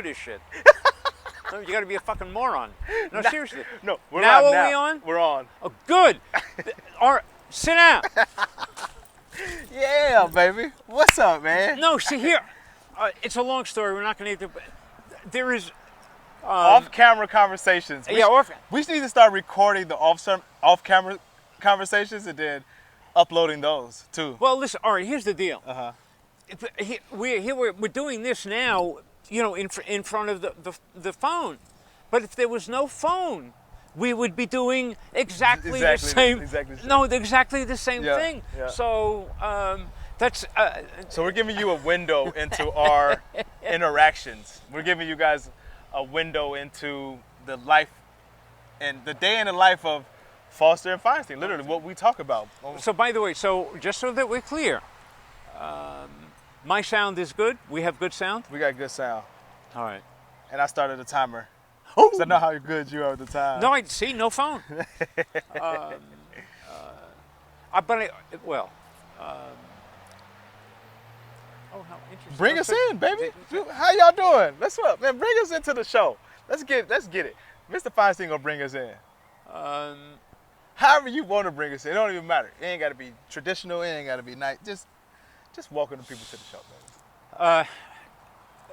do this shit. You got to be a fucking moron. No, seriously. No, we're now live are now. we on? We're on. Oh, good. All right, sit down. Yeah, baby. What's up, man? No, see here. It's a long story. We're not going to. There is. Off-camera conversations. We just need to start recording the off-camera conversations and then uploading those too. Well, listen. All right. Here's the deal. We're doing this now. You know, in front of the phone. But if there was no phone, we would be doing exactly the same. Exactly the same thing. Yeah. So that's. So we're giving you a window into our interactions. We're giving you guys a window into the life and the day in the life of Foster and Feinstein. Literally, what we talk about. So, by the way, just so that we're clear, my sound is good. We have good sound. We got good sound. All right. And I started a timer. Oh, I know how good you are at the time. No, I see no phone. Oh, how interesting. Bring us in, baby. How y'all doing? Let's up, man. Bring us into the show. Let's get it. Mr. Feinstein gonna bring us in. However you want to bring us in, it don't even matter. It ain't gotta be traditional. It ain't gotta be nice. Just welcome the people to the show, baby.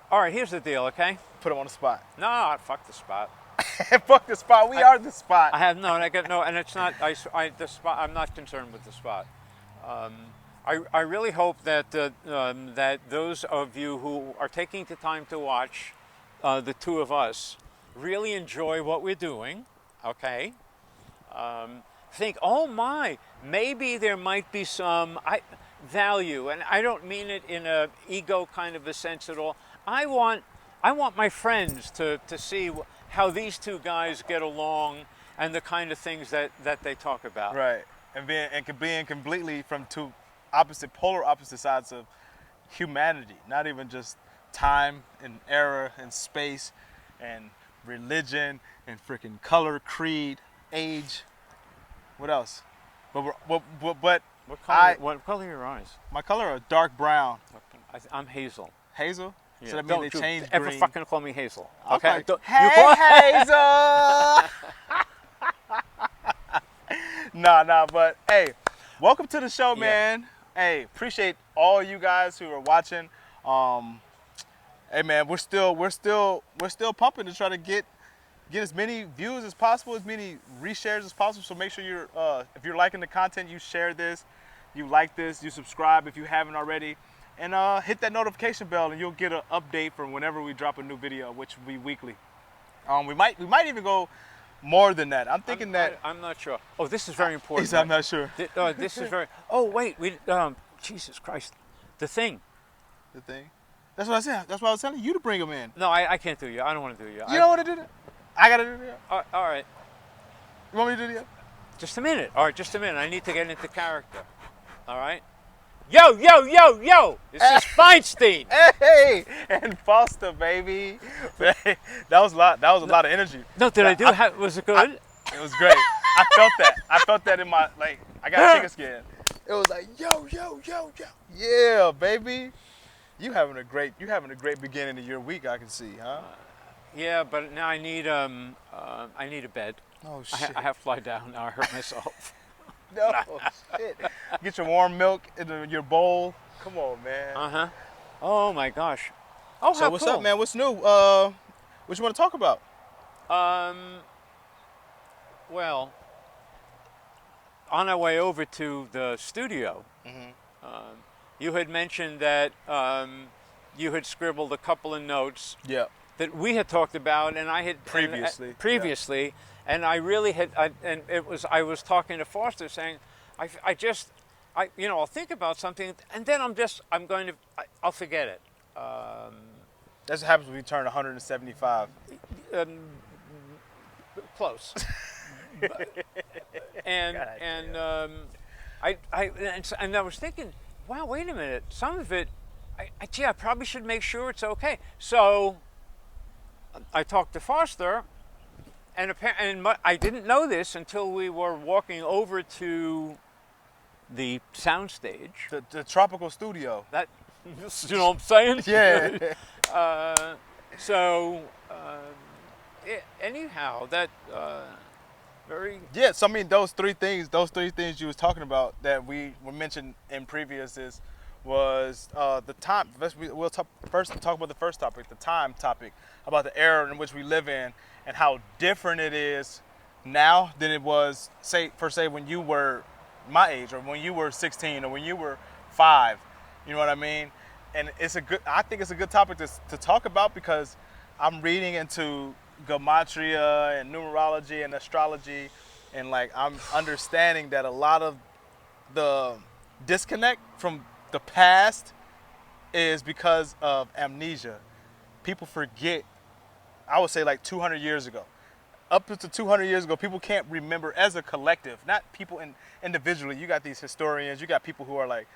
All right, here's the deal, okay? Put them on the spot. No, fuck the spot. Fuck the spot. We are the spot. I have and it's not. The spot. I'm not concerned with the spot. I really hope that that those of you who are taking the time to watch the two of us really enjoy what we're doing. Okay. Think, oh my, maybe there might be some value, and I don't mean it in a ego kind of a sense at all. I want my friends to see how these two guys get along and the kind of things that they talk about. Right, and being completely from two polar opposite sides of humanity, not even just time and era and space and religion and freaking color, creed, age. What else? What color are your eyes? My color are dark brown. I'm hazel. Hazel? Yeah. So that means they changed ever green. fucking call me Hazel. Okay. Hey, Hazel! Nah, but hey, welcome to the show, man. Hey, appreciate all you guys who are watching. Hey man, we're still pumping to try to get as many views as possible, as many reshares as possible. So make sure if you're liking the content, you share this, you like this, you subscribe if you haven't already, and hit that notification bell, and you'll get an update from whenever we drop a new video, which will be weekly. We might even go more than that. I'm thinking I'm not sure. Oh, this is very important. I'm not sure. This is very. Oh wait, Jesus Christ, the thing. The thing. That's what I said. That's why I was telling you to bring them in. No, I can't do you. I don't want to do you. You don't want to do that? I gotta do that. All right. You want me to do that? Just a minute. All right, just a minute. I need to get into character. All right. Yo! This is Feinstein. Hey, and Foster, baby. That was a lot of energy. No, did I do? Was it good? It was great. I felt that. I felt that in my I got chicken skin. It was like yo. Yeah, baby. You having a great beginning of your week. I can see, huh? Yeah, but now I need a bed. Oh shit! I have to lie down now. I hurt myself. No shit. Get your warm milk into your bowl. Come on, man. Oh my gosh. Oh, so what's up, man? What's new? What you want to talk about? Well, on our way over to the studio, you had mentioned that you had scribbled a couple of notes. Yeah. That we had talked about, and I had previously, and I really had, and it was I was talking to Foster, saying, I'll think about something, and then I'll forget it. That's what happens when you turn 175. Close. And I was thinking, wow, wait a minute, some of it, I probably should make sure it's okay. So I talked to Foster, and I didn't know this until we were walking over to the soundstage. The tropical studio. That, you know what I'm saying? Yeah. So, anyhow, that very Yeah, so I mean those three things you was talking about that we were mentioned in previous was the time. We'll first talk about the first topic, the time topic, about the era in which we live in and how different it is now than it was say when you were my age or when you were 16 or when you were 5. You know what I mean? And I think it's a good topic to talk about because I'm reading into gematria and numerology and astrology, and like I'm understanding that a lot of the disconnect from the past is because of amnesia. People forget, I would say like 200 years ago. Up to 200 years ago, people can't remember as a collective, not people individually. You got these historians, you got people who are like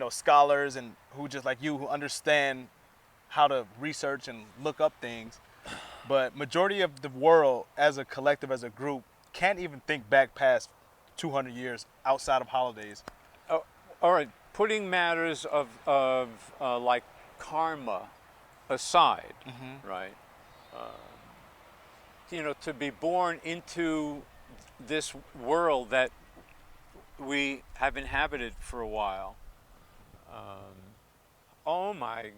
scholars and who just like you who understand how to research and look up things. But majority of the world as a collective, as a group, can't even think back past 200 years outside of holidays. all right. Putting matters of like karma aside, right? To be born into this world that we have inhabited for a while. Oh my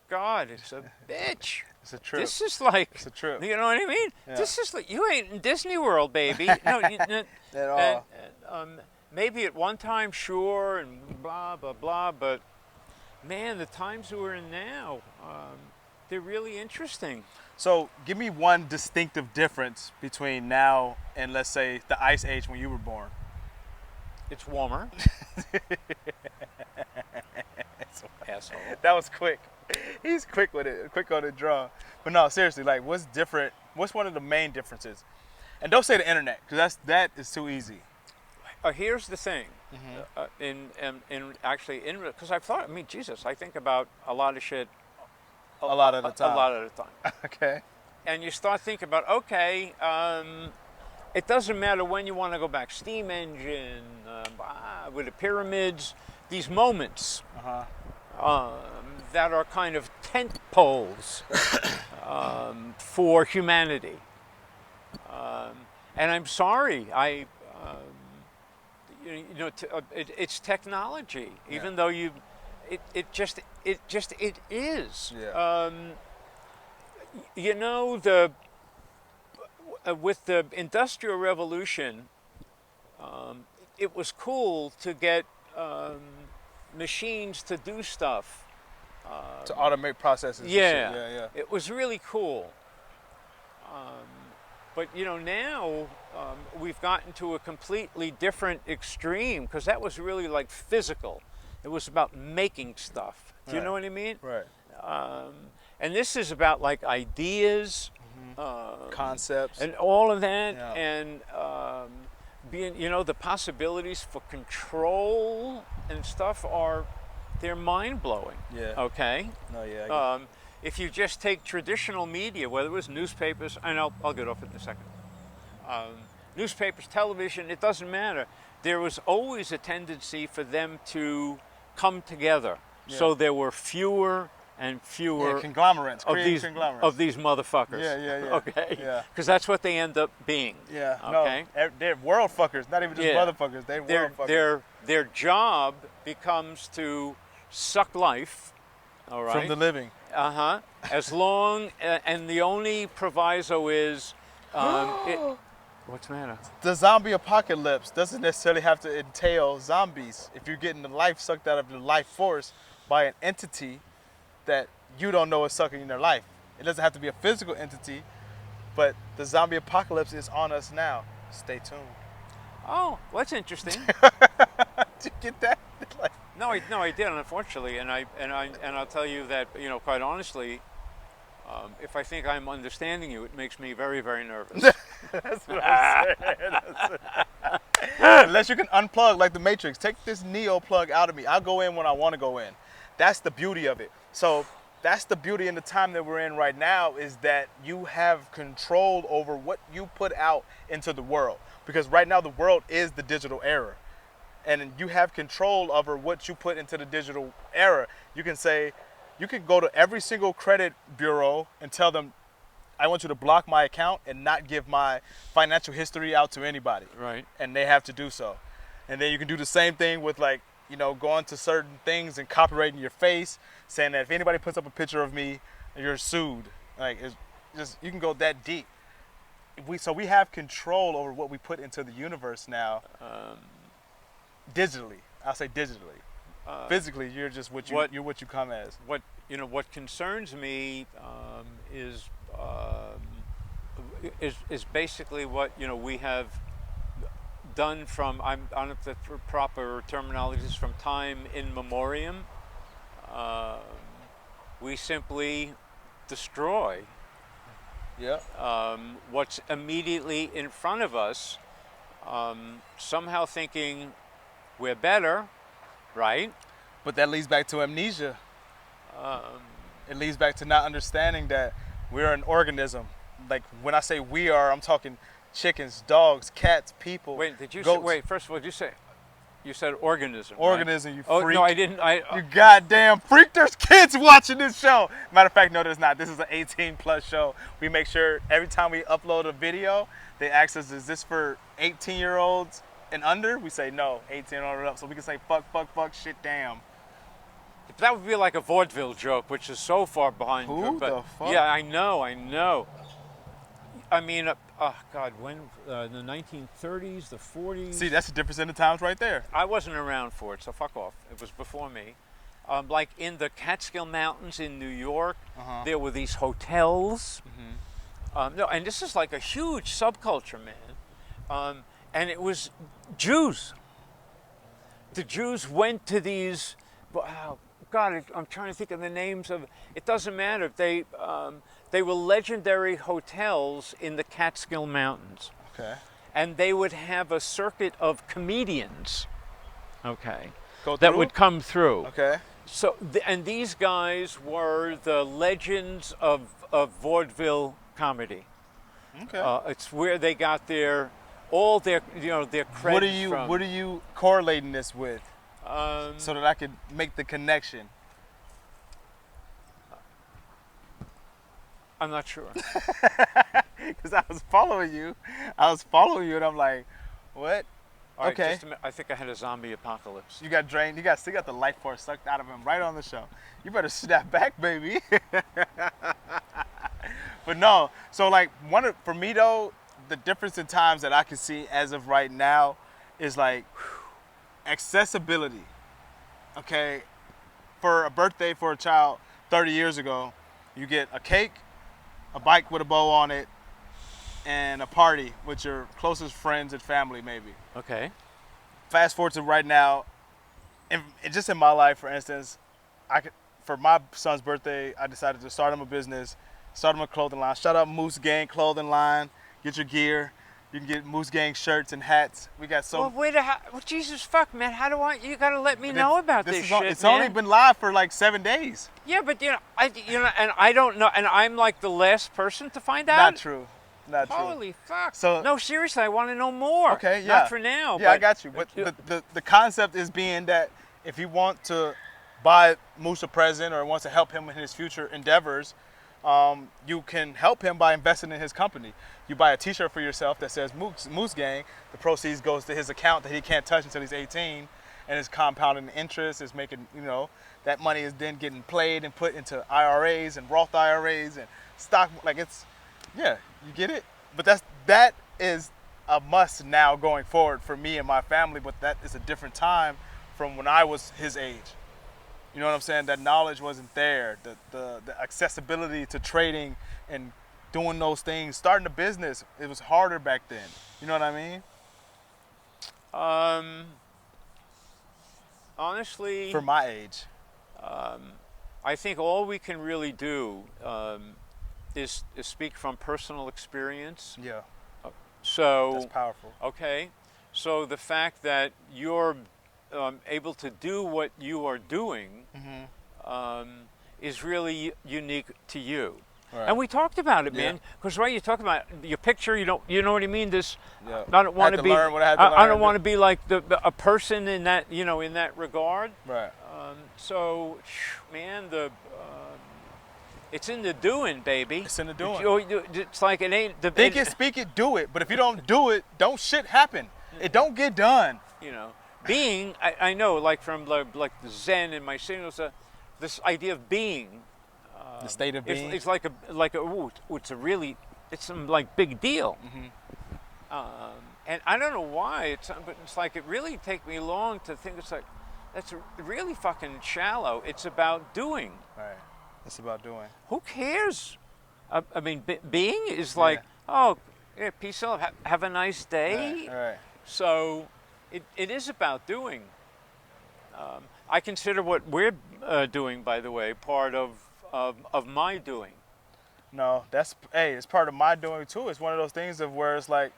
God, it's a bitch. It's a trip. This is like, It's a trip. you know what I mean? Yeah. This is like, you ain't in Disney World, baby. No, At all. maybe at one time, sure, and blah, blah, blah, but man, the times we're in now, they're really interesting. So give me one distinctive difference between now and let's say the Ice Age when you were born. It's warmer. Asshole. That was quick. He's quick with it, quick on the draw. But no, seriously, like what's different? What's one of the main differences? And don't say the internet, because that is too easy. Here's the thing, because I've thought, Jesus, I think about a lot of shit A lot of the time. a lot of the time. Okay. And you start thinking about, okay, it doesn't matter when you want to go back, steam engine, with the pyramids, these moments that are kind of tent poles for humanity. And I'm sorry, it's technology, even though it just is. Yeah. With the Industrial Revolution, it was cool to get machines to do stuff. To automate processes. and shit. Yeah. It was really cool. But now we've gotten to a completely different extreme, because that was really like physical. It was about making stuff. Do you know what I mean? Right. And this is about like ideas, Concepts. and all of that, Yeah. and being, the possibilities for control and stuff they're mind blowing. Yeah. Okay. No, yeah. If you just take traditional media, whether it was newspapers, and I'll get off it in a second. Newspapers, television, it doesn't matter. There was always a tendency for them to come together. Yeah. So there were fewer and fewer conglomerates. of Creating these conglomerates. of these motherfuckers. Yeah. Okay. Yeah. Because that's what they end up being. Yeah. Okay. No, they're world fuckers. Not even just Yeah. motherfuckers. They're world fuckers. Their job becomes to suck life. All right. From the living. As long and the only proviso is, what's the matter? The zombie apocalypse doesn't necessarily have to entail zombies. If you're getting the life sucked out of your life force by an entity that you don't know is sucking in their life. It doesn't have to be a physical entity, but the zombie apocalypse is on us now. Stay tuned. Oh, well, that's interesting. Did you get that? Like, No, I did, unfortunately, and I'll tell you that, quite honestly, if I think I'm understanding you, it makes me very, very nervous. that's what I'm saying. Unless you can unplug like the Matrix. Take this Neo plug out of me. I'll go in when I want to go in. That's the beauty of it. So that's the beauty in the time that we're in right now, is that you have control over what you put out into the world. Because right now the world is the digital era. And you have control over what you put into the digital era. You can say, You could go to every single credit bureau and tell them, I want you to block my account and not give my financial history out to anybody. Right. And they have to do so. And then you can do the same thing with, like, you know, going to certain things and copywriting your face, saying that if anybody puts up a picture of me, you're sued. Like, it's just, you can go that deep. So we have control over what we put into the universe now, digitally. I'll say digitally. Physically, you're just you're what you come as. What concerns me is basically what we have done from, I don't know if the proper terminology is, from time in memoriam. We simply destroy what's immediately in front of us, somehow thinking we're better, right? But that leads back to amnesia. It leads back to not understanding that we're an organism. Like, when I say we are, I'm talking chickens, dogs, cats, people. Wait, did you goats. wait? First of all, you said organism. Organism, right? you Oh freak. no, I didn't. You goddamn freak! There's kids watching this show. Matter of fact, no, there's not. This is an 18+ show. We make sure every time we upload a video, they ask us, "Is this for 18-year-olds and under?" We say no, 18 and up. So we can say fuck, fuck, fuck, shit, damn. That would be like a vaudeville joke, which is so far behind. Who but the fuck? Yeah, I know. I mean, oh God, when the 1930s, the 40s. See, that's the difference in the times right there. I wasn't around for it, so fuck off. It was before me. Like in the Catskill Mountains in New York, there were these hotels. No, and this is like a huge subculture, man. And it was Jews. The Jews went to these. Wow, God, I'm trying to think of the names of. It doesn't matter. They were legendary hotels in the Catskill Mountains. Okay. And they would have a circuit of comedians. Okay. Go that through? would come through. Okay. So, and these guys were the legends of vaudeville comedy. Okay. It's where they got all their credit from. What are you correlating this with? So that I could make the connection. I'm not sure. Because I was following you, and I'm like, what? All right, okay. just a minute. I think I had a zombie apocalypse. You got drained. You still got the life force sucked out of him right on the show. You better snap back, baby. But no. So like for me though, the difference in times that I can see as of right now is like accessibility. Okay. For a birthday for a child 30 years ago, you get a cake, a bike with a bow on it, and a party with your closest friends and family, maybe. Okay. Fast forward to right now, and just in my life, for instance, for my son's birthday, I decided to start him a business, start him a clothing line. Shout out Moose Gang Clothing Line. Get your gear. You can get Moose Gang shirts and hats. We got so. Well, Jesus fuck, man! How do you gotta let me know about this shit, It's man. only been live for like 7 days. Yeah, but and I don't know, and I'm like the last person to find out. Not true. Not true. Holy fuck! So no, seriously, I want to know more. Okay, yeah. Not for now. Yeah, I got you. But the concept is being that if you want to buy Moose a present or wants to help him in his future endeavors, you can help him by investing in his company. You buy a T-shirt for yourself that says Moose Gang. The proceeds goes to his account that he can't touch until he's 18, and it's compounding interest. Is making that money is then getting played and put into IRAs and Roth IRAs and stock. Like you get it. But that is a must now going forward for me and my family. But that is a different time from when I was his age. You know what I'm saying? That knowledge wasn't there. The accessibility to trading and doing those things, starting a business, it was harder back then. You know what I mean? Honestly, for my age, I think all we can really do is speak from personal experience. Yeah. So that's powerful. Okay, so the fact that you're able to do what you are doing is really unique to you. Right. And we talked about it, man. Because you talk about your picture. You know what I mean. I don't want to be. I don't want to be like a person in that in that regard. Right. So, man, it's in the doing, baby. It's in the doing. It's like it ain't the Think it, speak it, do it. But if you don't do it, don't shit happen. It don't get done. You know, being. I know, like from like the Zen and my signals, this idea of being. The state of being. It's like it's some like big deal. And I don't know why but it's like it really take me long to think. It's like that's really fucking shallow. It's about doing. Right. It's about doing. Who cares? I mean, being is like, oh, yeah, peace out. Have a nice day. Right. So, it is about doing. I consider what we're doing, by the way, part of my doing. No, it's part of my doing too. It's one of those things of where it's like,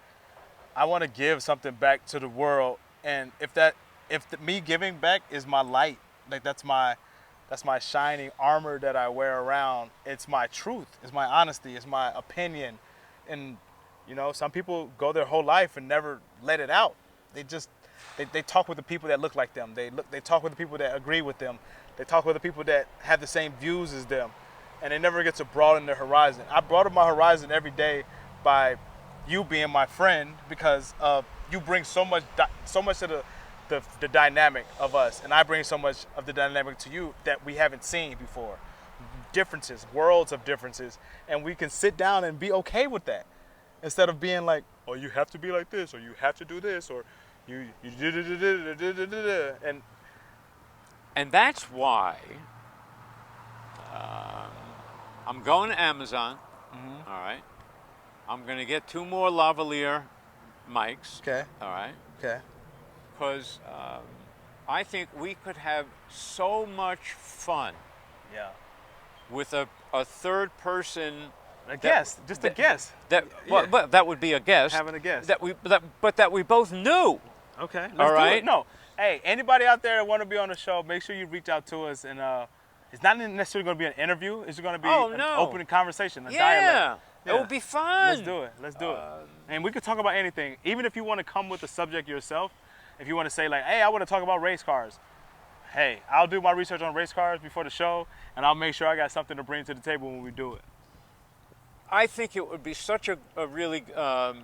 I want to give something back to the world, and me giving back is my light, like that's my shining armor that I wear around. It's my truth, it's my honesty, it's my opinion, and you know, some people go their whole life and never let it out. They talk with the people that look like them. They talk with the people that agree with them. They talk with the people that have the same views as them, and they never get to broaden their horizon. I broaden my horizon every day by you being my friend, because you bring so much of the dynamic of us, and I bring so much of the dynamic to you that we haven't seen before. Differences, worlds of differences, and we can sit down and be okay with that, instead of being like, oh, you have to be like this, or you have to do this, or you And that's why I'm going to Amazon. All right. I'm going to get 2 more lavalier mics. Okay. All right. Okay. Because I think we could have so much fun. Yeah. With a third person. A guest. Just a guest. But that would be a guest. Having a guest. That we both knew. Okay. Let's All do right. it. No. Hey, anybody out there that want to be on the show, make sure you reach out to us, and it's not necessarily going to be an interview. It's going to be an open conversation, a dialogue. It would be fun. Let's do it. And we could talk about anything. Even if you want to come with a subject yourself, if you want to say like, hey, I want to talk about race cars. Hey, I'll do my research on race cars before the show, and I'll make sure I got something to bring to the table when we do it. I think it would be such a really. I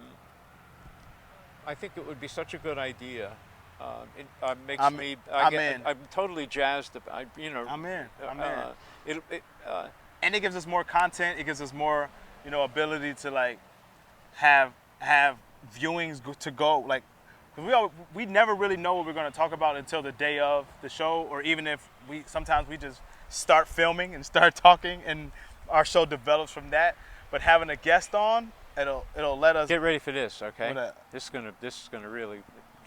think it would be such a good idea. It makes me. I'm totally jazzed. I'm in. And it gives us more content. It gives us more, ability to like have viewings to go. Like, we never really know what we're going to talk about until the day of the show, or even if sometimes we just start filming and start talking, and our show develops from that. But having a guest on, it'll let us get ready for this. Okay. This is gonna really. You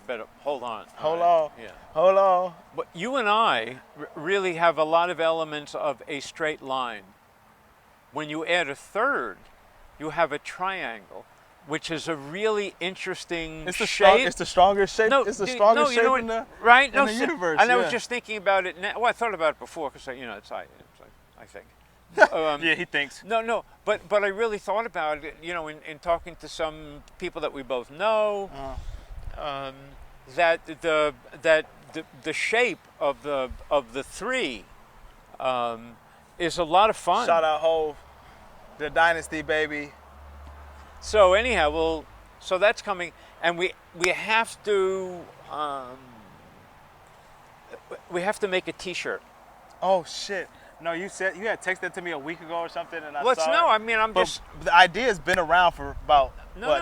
better hold on. Hold on. Yeah. Hold on. But you and I really have a lot of elements of a straight line. When you add a third, you have a triangle, which is a really interesting shape. It's the strongest shape. No, it's the strongest shape in the universe. And I was just thinking about it now. Well, I thought about it before because I think. Yeah, he thinks. No, but I really thought about it. In talking to some people that we both know, that the shape of the 3 is a lot of fun. Shout out Hove, the Dynasty baby. So anyhow, so that's coming, and we have to make a T-shirt. Oh shit. No, you had texted that to me a week ago or something, and the idea has been around for about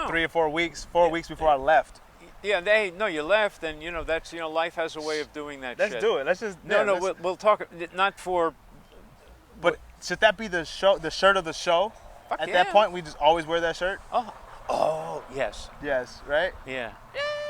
3 or 4 weeks, 4 weeks before I left. Yeah, you left, and that's life has a way of doing that. Let's do it. Let's just we'll talk not for. But should that be the shirt of the show? At that point, we just always wear that shirt. Oh yes. Yes, right. Yeah.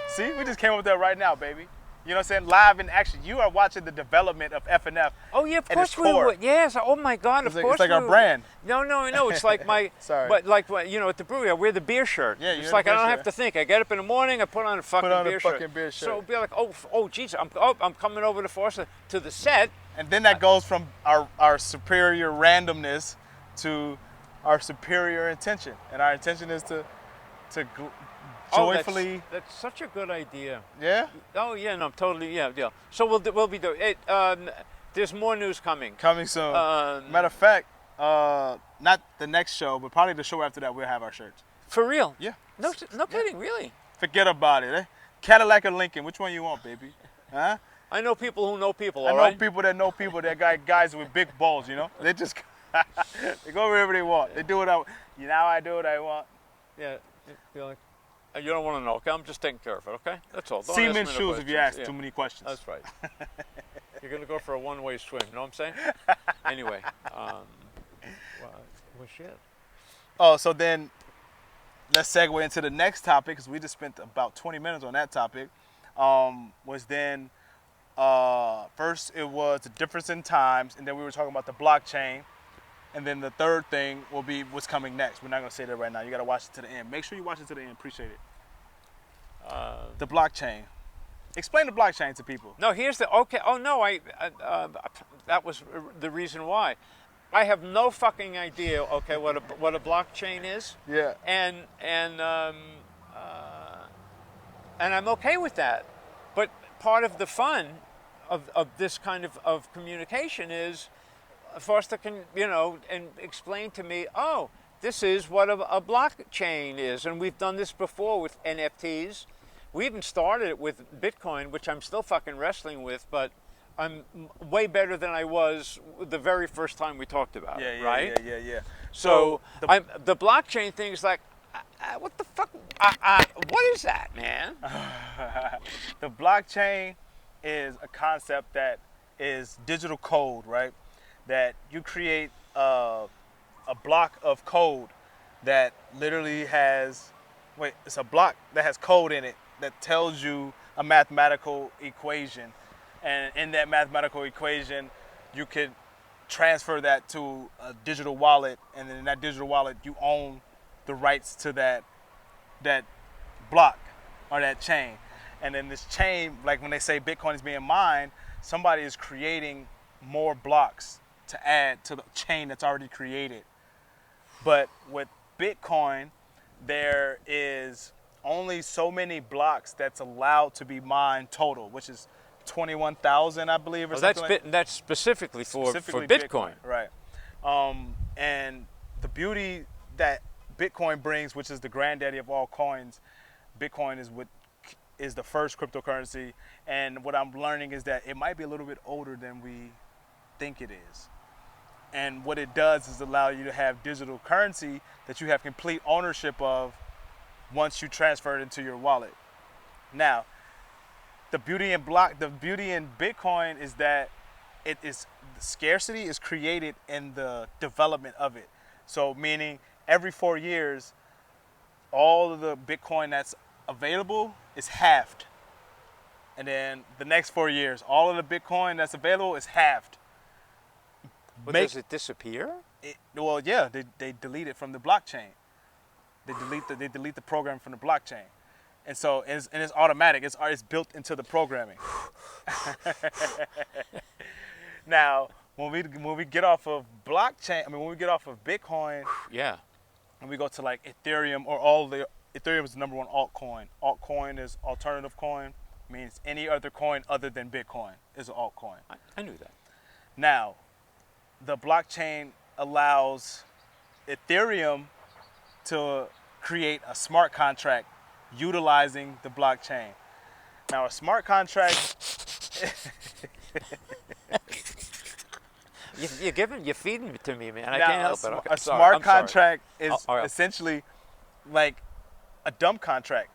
See, we just came up with that right now, baby. You know what I'm saying? Live in action. You are watching the development of FNF. Oh yeah, of course we would. Yes. Oh my God, of course. It's like our brand. No. It's like my. Sorry. But like at the brewery, I wear the beer shirt. Yeah, it's like I don't have to think. I get up in the morning, I put on a fucking beer shirt. beer shirt. So it'll be like, oh, geez, I'm coming over to Forza to the set. And then that goes from our superior randomness to our superior intention, and our intention is to Oh, joyfully. that's such a good idea. Yeah, Oh yeah, no, totally, yeah. So we'll be doing it. There's more news coming. coming soon. Um, Matter of fact, not the next show, but probably the show after that, we'll have our shirts. For real? Yeah. No kidding, really. Forget about it. Eh? Cadillac or Lincoln, which one you want, baby? Huh? I know people who know people. I All know right. people that know people that got guys with big balls, you know? They just, they go wherever they want. They do what I do what I want. Yeah. You're like, you don't want to know. Okay, I'm just taking care of it. Okay, that's all. Don't ask Seaman me no shoes if you questions. ask Yeah, too many questions. That's right. You're gonna go for a one-way swim. You know what I'm saying? Anyway. Well, shit. Oh, so then let's segue into the next topic because we just spent about 20 minutes on that topic. Was then first it was the difference in times, and then we were talking about the blockchain, and then the third thing will be what's coming next. We're not gonna say that right now. You gotta watch it to the end. Make sure you watch it to the end. Appreciate it. The blockchain. Explain the blockchain to people. No, here's the okay. Oh no, that was the reason why. I have no fucking idea. Okay, what a blockchain is. Yeah. And I'm okay with that. But part of the fun of this kind of communication is Foster can, and explain to me, oh, this is what a blockchain is. And we've done this before with NFTs. We even started it with Bitcoin, which I'm still fucking wrestling with, but I'm way better than I was the very first time we talked about it, right? Yeah. So the blockchain thing is like, what the fuck? What is that, man? The blockchain is a concept that is digital code, right? That you create a block of code that literally it's a block that has code in it that tells you a mathematical equation. And in that mathematical equation, you could transfer that to a digital wallet, and then in that digital wallet, you own the rights to that block or that chain. And then this chain, like when they say Bitcoin is being mined, somebody is creating more blocks to add to the chain that's already created. But with Bitcoin, there is only so many blocks that's allowed to be mined total, which is 21,000, I believe, or something. That's specifically for Specifically Bitcoin. Right. And the beauty that Bitcoin brings, which is the granddaddy of all coins, Bitcoin is the first cryptocurrency. And what I'm learning is that it might be a little bit older than we think it is. And what it does is allow you to have digital currency that you have complete ownership of once you transfer it into your wallet. Now, the beauty in Bitcoin is that scarcity is created in the development of it. So meaning every 4 years, all of the Bitcoin that's available is halved. And then the next 4 years, all of the Bitcoin that's available is halved. But does it disappear? Well, yeah, they delete it from the blockchain. They delete the program from the blockchain. And so it's automatic. It's built into the programming. Now, when we get off of blockchain, when we get off of Bitcoin, Yeah. and we go to like Ethereum Ethereum is the number one altcoin. Altcoin is alternative coin, means any other coin other than Bitcoin is an altcoin. I knew that. Now, the blockchain allows Ethereum to create a smart contract utilizing the blockchain. Now, a smart contract. You're feeding it to me, man. I can't help it. Okay, a smart I'm sorry. contract is all right. essentially like a dumb contract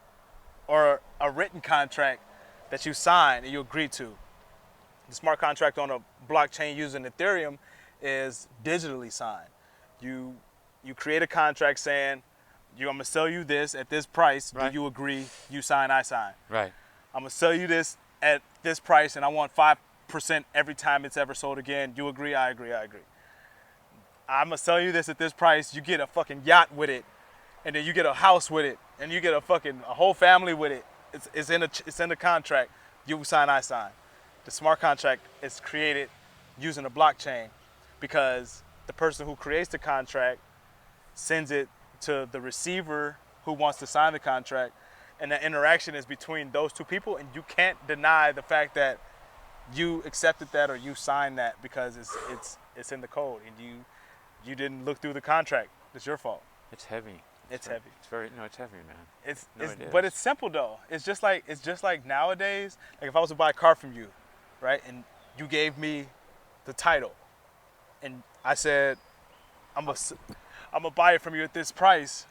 or a written contract that you sign and you agree to. The smart contract on a blockchain using Ethereum is digitally signed. You create a contract saying, I'm gonna sell you this at this price. Right. Do you agree? You sign, I sign. Right. I'm gonna sell you this at this price, and I want 5% every time it's ever sold again. You agree? I agree. I agree. I'm gonna sell you this at this price. You get a fucking yacht with it, and then you get a house with it, and you get a whole family with it. It's in the contract. You sign, I sign. The smart contract is created using a blockchain because the person who creates the contract sends it to the receiver who wants to sign the contract, and the interaction is between those two people, and you can't deny the fact that you accepted that or you signed that because it's in the code, and you didn't look through the contract. It's your fault. It's heavy. It's heavy. It's heavy, man. It's No, it but is. it's simple though. It's just like nowadays. Like if I was to buy a car from you, right, and you gave me the title, and I said, I'm gonna buy it from you at this price,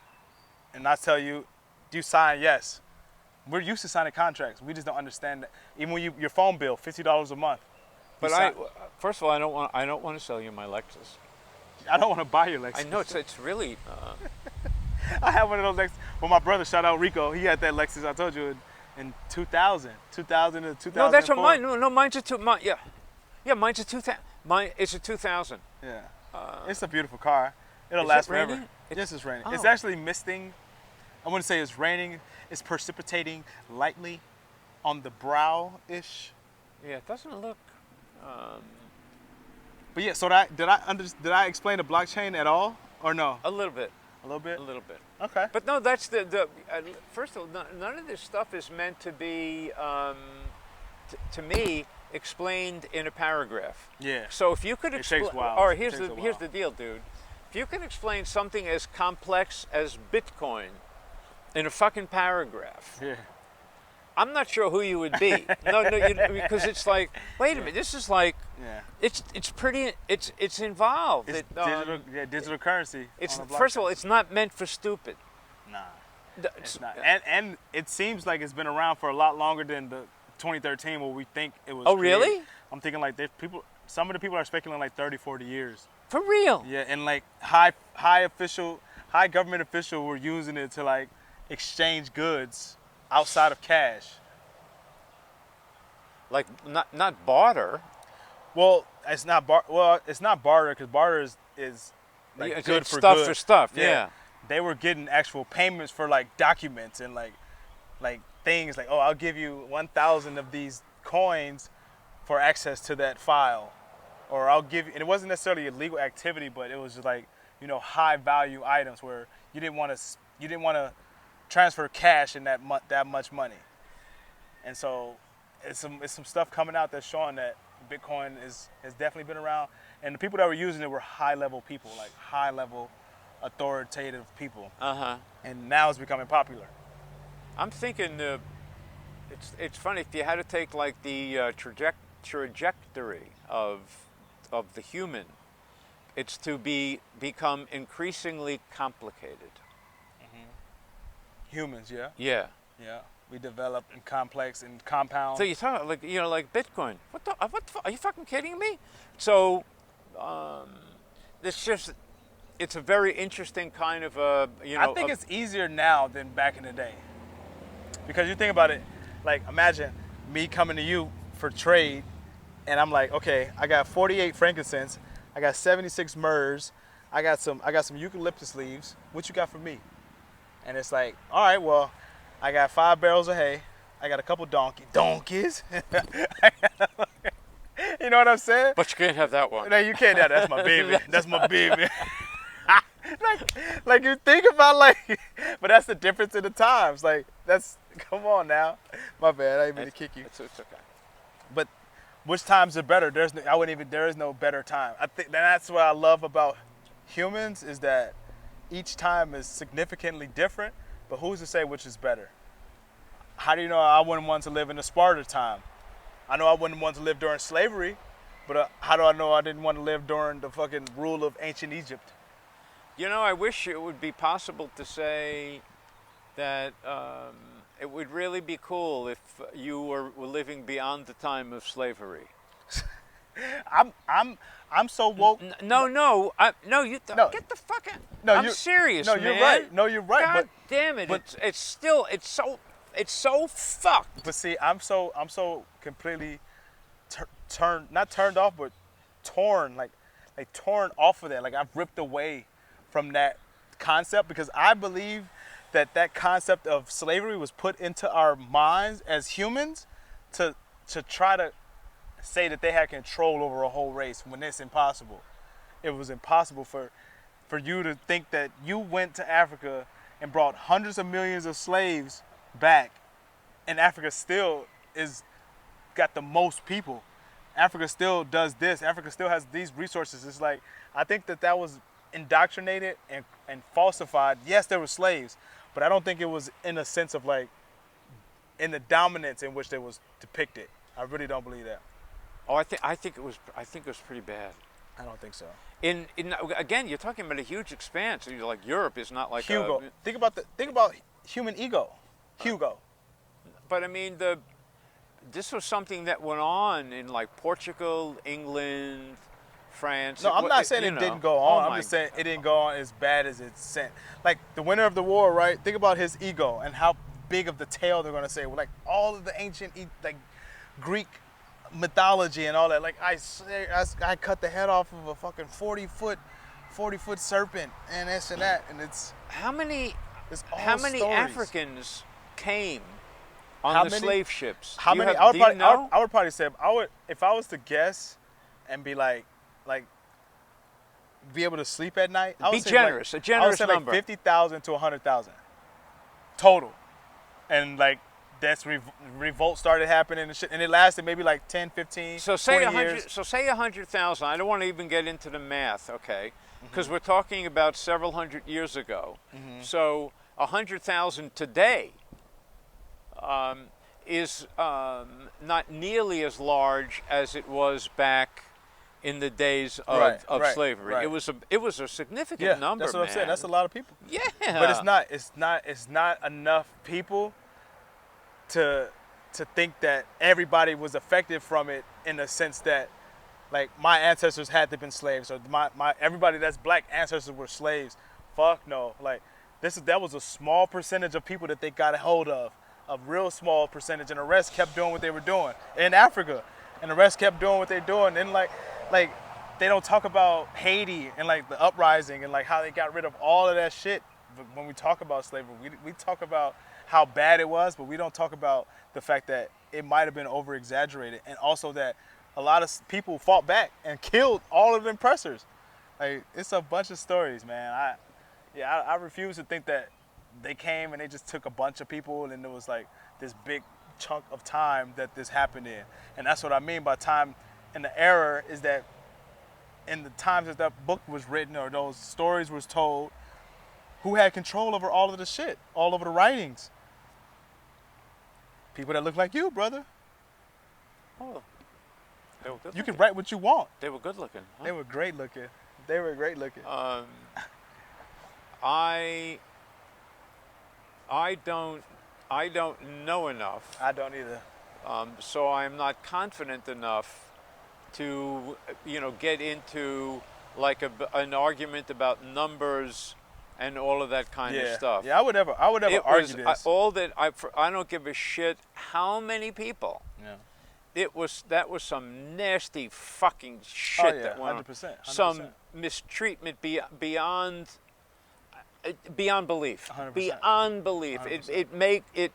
and I tell you, do you sign yes? We're used to signing contracts. We just don't understand that. Even when your phone bill, $50 a month. But sign- first of all, I don't want to sell you my Lexus. I don't want to buy your Lexus. I know it's really. I have one of those Lexus. Well, my brother, shout out Rico, he had that Lexus I told you in 2000 to 2004. No, that's what mine. No, mine's a mine's a 2000. It's a 2000. Yeah. It's a beautiful car. It'll Is last it raining? forever. Yes, it's raining. Oh. It's actually misting. I wouldn't say it's raining. It's precipitating lightly on the brow-ish. Yeah, it doesn't look. But yeah, so did I explain the blockchain at all or no? A little bit. A little bit? A little bit. Okay. But no, that's the first of all, none of this stuff is meant to be, to me, explained in a paragraph. Yeah. So if you could takes explain, a while. or It here's takes a here's while. the deal, dude. If you can explain something as complex as Bitcoin in a fucking paragraph, Yeah. I'm not sure who you would be. No, because it's like, wait a minute, this is like, Yeah. it's pretty, it's involved. It's digital currency. It's on a first of all, blockchain. it's not meant for stupid. Nah. It's It's not. And it seems like it's been around for a lot longer than the 2013 where we think it was Oh, created. really? I'm thinking like some of the people are speculating like 30, 40 years. For real. Yeah, and like high government official were using it to like exchange goods outside of cash. Like not barter. Well, it's not barter because barter is like Yeah, good it's for stuff good. for stuff. Yeah. They were getting actual payments for like documents and like things like, oh, I'll give you 1,000 of these coins for access to that file, or I'll give you. And it wasn't necessarily a legal activity, but it was just like, you know, high value items where you didn't want to transfer cash in that much money. And so it's some stuff coming out that's showing that Bitcoin has definitely been around, and the people that were using it were high level people, like high level authoritative people, and now it's becoming popular. I'm thinking it's funny if you had to take like the trajectory of the human, it's to become increasingly complicated. Humans, yeah, Yeah. we develop and complex and compound. So you talk like like Bitcoin. What the are you fucking kidding me? So it's a very interesting kind of I think it's easier now than back in the day, because you think about it, like imagine me coming to you for trade, and I'm like, okay, I got 48 frankincense, I got 76 myrrhs, I got some eucalyptus leaves. What you got for me? And it's like, all right, well, I got 5 barrels of hay, I got a couple donkeys. You know what I'm saying? But you can't have that one. No, you can't have that. That's my baby. That's my baby. like you think about but that's the difference in the times. Like come on now. My bad. I didn't mean to kick you. It's okay. But which times are better? There is no better time. I think that's what I love about humans is that each time is significantly different. But who's to say which is better? How do you know I wouldn't want to live in the Sparta time? I know I wouldn't want to live during slavery, but how do I know I didn't want to live during the fucking rule of ancient Egypt? You know, I wish it would be possible to say that it would really be cool if you were living beyond the time of slavery. I'm so woke. No, No. get the fuck out. No, I'm serious, No, man. you're right. No, you're right. God damn it! but- It's so fucked. But see, I'm so completely not turned off, but torn, like torn off of that. Like I've ripped away from that concept because I believe that concept of slavery was put into our minds as humans to try to say that they had control over a whole race when it's impossible. It was impossible for you to think that you went to Africa and brought hundreds of millions of slaves back, and Africa still is got the most people. Africa still does this. Africa still has these resources. It's like, I think that was indoctrinated and falsified. Yes, there were slaves, but I don't think it was in a sense of like in the dominance in which they was depicted. I really don't believe that. Oh, I think it was pretty bad. I don't think so. In again, you're talking about a huge expanse. You're like Europe is not like Hugo. Think about human ego. Hugo. But I mean, this was something that went on in like Portugal, England, France. No, I'm not saying it didn't go on. I'm just saying it didn't go on as bad as it's sent. Like the winner of the war, right? Think about his ego and how big of the tale they're gonna say. Like all of the ancient like Greek mythology and all that. Like I cut the head off of a fucking 40-foot serpent and this and that, and it's how many stories. Africans came on the slave ships? How many? I would probably say if I was to guess and be like be able to sleep at night. I would be say generous, like, a generous I would say number. Like 50,000 to 100,000 total, and like that's revolt started happening and shit, and it lasted maybe like 10, 15, so say 20 years. So say 100,000. I don't want to even get into the math, okay? Because we're talking about several hundred years ago. So 100,000 today is not nearly as large as it was back in the days of slavery. Right. It was a significant number. That's what I'm saying. That's a lot of people. Yeah. But it's not enough people to think that everybody was affected from it in the sense that like my ancestors had to been slaves, or my everybody that's black ancestors were slaves. Fuck no. Like that was a small percentage of people that they got a hold of, a real small percentage, and the rest kept doing what they were doing in Africa, and the rest kept doing what they're doing. And like they don't talk about Haiti and like the uprising and like how they got rid of all of that shit. But when we talk about slavery, we talk about how bad it was, but we don't talk about the fact that it might have been over exaggerated, and also that a lot of people fought back and killed all of the oppressors. Like it's a bunch of stories, man. I refuse to think that they came and they just took a bunch of people and it was like this big chunk of time that this happened in. And that's what I mean by time. And the error is that in the times that book was written or those stories was told, who had control over all of the shit, all over the writings? People that look like you, brother. Oh, they were good. You can write what you want. They were good looking. Huh? They were great looking. They were great looking. I don't know enough. I don't either. So I'm not confident enough to, get into like an argument about numbers and all of that kind of stuff. Yeah, I would never argue this. I don't give a shit how many people. Yeah. That was some nasty fucking shit that went 100%, 100%. on. Some mistreatment beyond belief. 100%. Beyond belief. 100%. It make it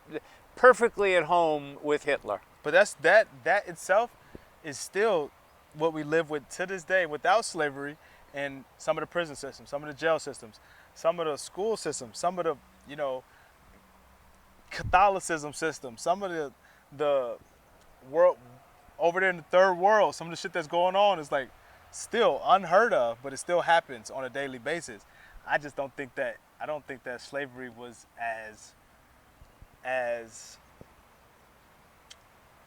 perfectly at home with Hitler. But that itself is still what we live with to this day without slavery, and some of the prison systems, some of the jail systems, some of the school systems, some of the Catholicism system, some of the world over there in the third world, some of the shit that's going on is like still unheard of, but it still happens on a daily basis. I don't think that slavery was as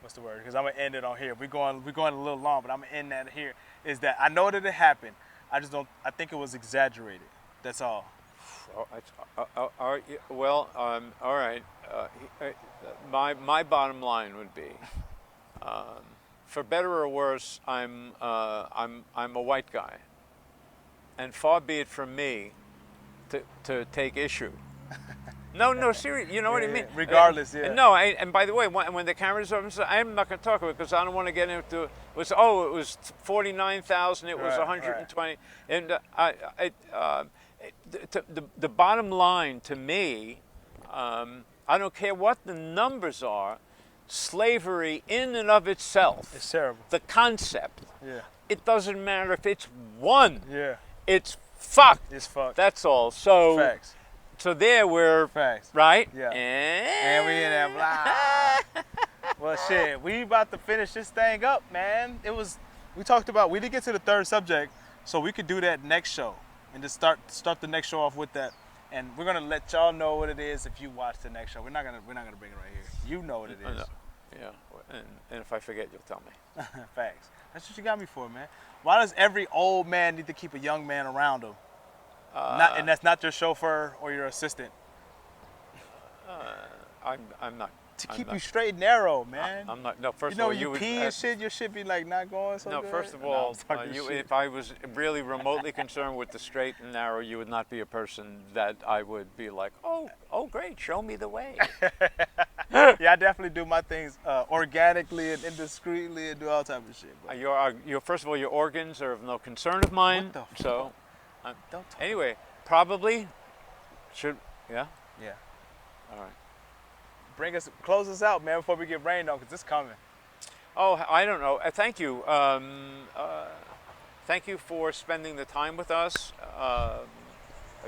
what's the word? Because I'm gonna end it on here. We're going a little long, but I'm gonna end that here. Is that I know that it happened. I think it was exaggerated. That's all. All right. My bottom line would be, for better or worse, I'm a white guy, and far be it from me to take issue. No, seriously. You know what I mean? Regardless, yeah. No, and by the way, when the camera's open, I'm not going to talk about it because I don't want to get into it. It was 49,000. It was 120, and the bottom line to me, I don't care what the numbers are. Slavery in and of itself, it's terrible. The concept. Yeah. It doesn't matter if it's one. Yeah. It's fucked. It's fucked. That's all. So. Facts. so there we're Facts. right. Yeah. And And we in that blah. Well, shit, we about to finish this thing up, man. We talked about, we didn't get to the third subject, so we could do that next show and just start the next show off with that. And we're gonna let y'all know what it is if you watch the next show. We're not gonna bring it right here. You know what it is. Yeah. And if I forget, you'll tell me. Facts. That's what you got me for, man. Why does every old man need to keep a young man around him? And that's not your chauffeur or your assistant. I'm not. To I'm keep not- you straight and narrow, man. I'm not. No, first You know, of all, when you would pee and shit, your shit be like not going so No, good. first of No, all, I'm talking shit. if I was really remotely concerned with the straight and narrow, you would not be a person that I would be like, oh, great, show me the way. Yeah, I definitely do my things organically and indiscreetly and do all type of shit. But Your first of all, your organs are of no concern of mine. What the So, don't talk. anyway, probably should. Yeah. Yeah. All right. Close us out, man, before we get rained on, because it's coming. Oh, I don't know. Thank you. Thank you for spending the time with us.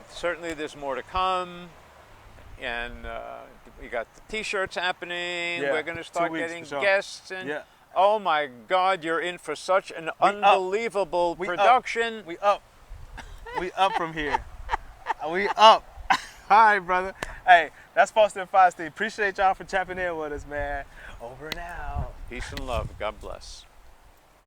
Certainly, there's more to come, and we got the T-shirts happening. Yeah, We're going to 2 start weeks, getting for sure. guests, and Yeah. oh my God, you're in for such an unbelievable We up. production. We up. We up from here. We up. All right, brother. Hey, that's Foster and Feisty. Appreciate y'all for tapping in with us, man. Over and out. Peace and love. God bless.